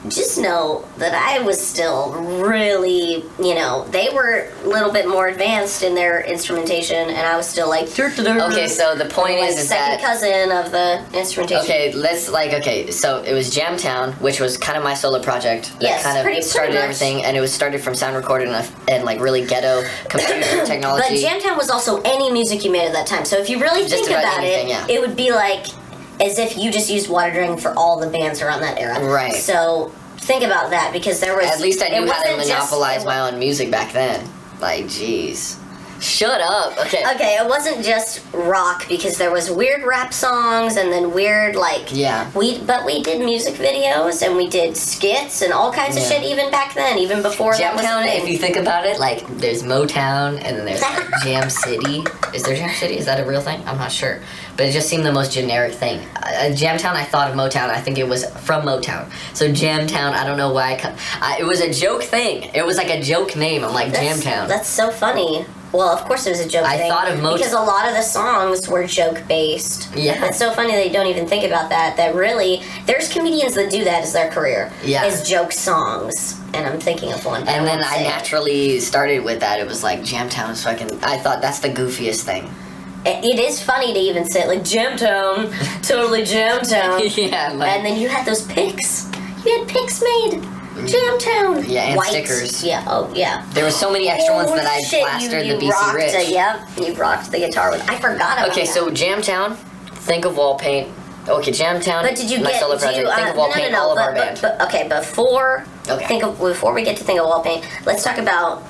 just know that I was still really, they were a little bit more advanced in their instrumentation, and I was still like... Okay, so the point is second that... cousin of the instrumentation. Okay, so it was Jamtown, which was kind of my solo project. That kind of started everything, and it was started from sound recording and like really ghetto computer technology. But Jamtown was also any music you made at that time, so if you really think about it would be like as if you just used Water Dragon for all the bands around that era. Right. So think about that, because there was... At least I knew how to monopolize my own music back then. Like, jeez. Shut up. Okay. Okay, it wasn't just rock, because there was weird rap songs and then weird, like... Yeah. But we did music videos and we did skits and all kinds of shit even back then, even before that was a thing. If you think about it, like, there's Motown and then there's like, Jam City. Is there Jam City? Is that a real thing? I'm not sure. But it just seemed the most generic thing. Jamtown, I thought of Motown. I think it was from Motown. So Jamtown, I don't know why it was a joke thing. It was like a joke name. I'm like, Jamtown. That's so funny. Well, of course it was a joke thing. I thought of Motown. Because a lot of the songs were joke-based. Yeah. It's so funny that you don't even think about that. That really, there's comedians that do that as their career. Yeah. Is joke songs. And I'm thinking of one. And then I naturally started with that. It was like, Jamtown is fucking... I thought that's the goofiest thing. It is funny to even say it, like, Jamtown. Totally Jamtown. Yeah. Like, and then you had those pics. You had pics made. Jamtown. Yeah, and stickers. Yeah, oh, yeah. There were so many extra ones that I plastered the BC Rich. You rocked the guitar with. I forgot about that. Okay, so Jamtown, think of Wall Paint. Okay, Jamtown, but did you my get, solo project, think of Wall Paint, all of our band. Okay, before we get to Think of Wall Paint, let's talk about,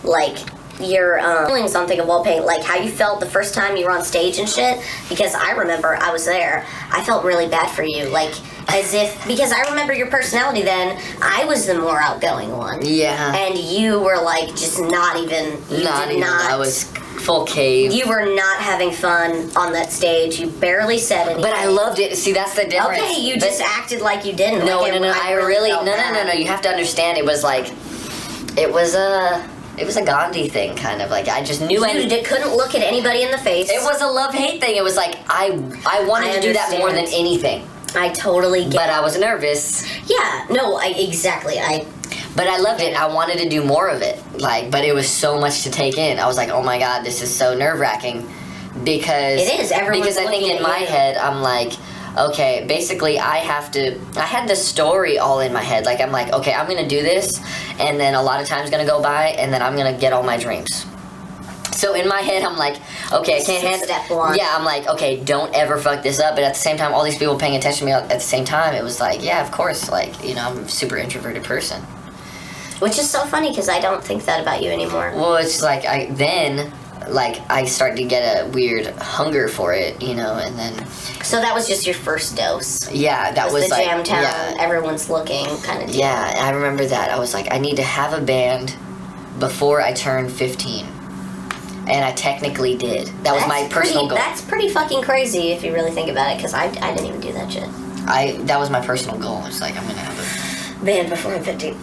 like, your feelings on Think of Wall Paint, like how you felt the first time you were on stage and shit, because I remember I was there. I felt really bad for you, like, as if, because I remember your personality then, I was the more outgoing one. Yeah. And you were, like, just not even, I was full cave. You were not having fun on that stage. You barely said anything. But I loved it. See, that's the difference. Okay, you just acted like you didn't. No, like no. You have to understand, it was like, it was a Gandhi thing, kind of. Like, I just knew you couldn't look at anybody in the face. It was a love-hate thing. It was like, I wanted to do that more than anything. I totally get it. But I was nervous. Yeah, no, exactly. But I loved it. I wanted to do more of it. Like, but it was so much to take in. I was like, oh my God, this is so nerve-wracking. Because... It is. Because I think in my head, I'm like... Okay, basically I had the story all in my head. Like, I'm like, okay, I'm gonna do this, and then a lot of time's gonna go by, and then I'm gonna get all my dreams. So in my head, I'm like, okay, I can't handle... Step one. Yeah, I'm like, okay, don't ever fuck this up, but at the same time, all these people paying attention to me at the same time, it was like, yeah, of course, like, I'm a super introverted person. Which is so funny, because I don't think that about you anymore. Well, it's like, I started to get a weird hunger for it, and then... So that was just your first dose. Yeah, that was the like... Jamtown, everyone's looking kind of deal. Yeah, I remember that. I was like, I need to have a band before I turn 15. And I technically did. That was my personal goal. That's pretty fucking crazy if you really think about it, because I didn't even do that shit. That was my personal goal. It's like, I'm going to have a... band before I'm 15.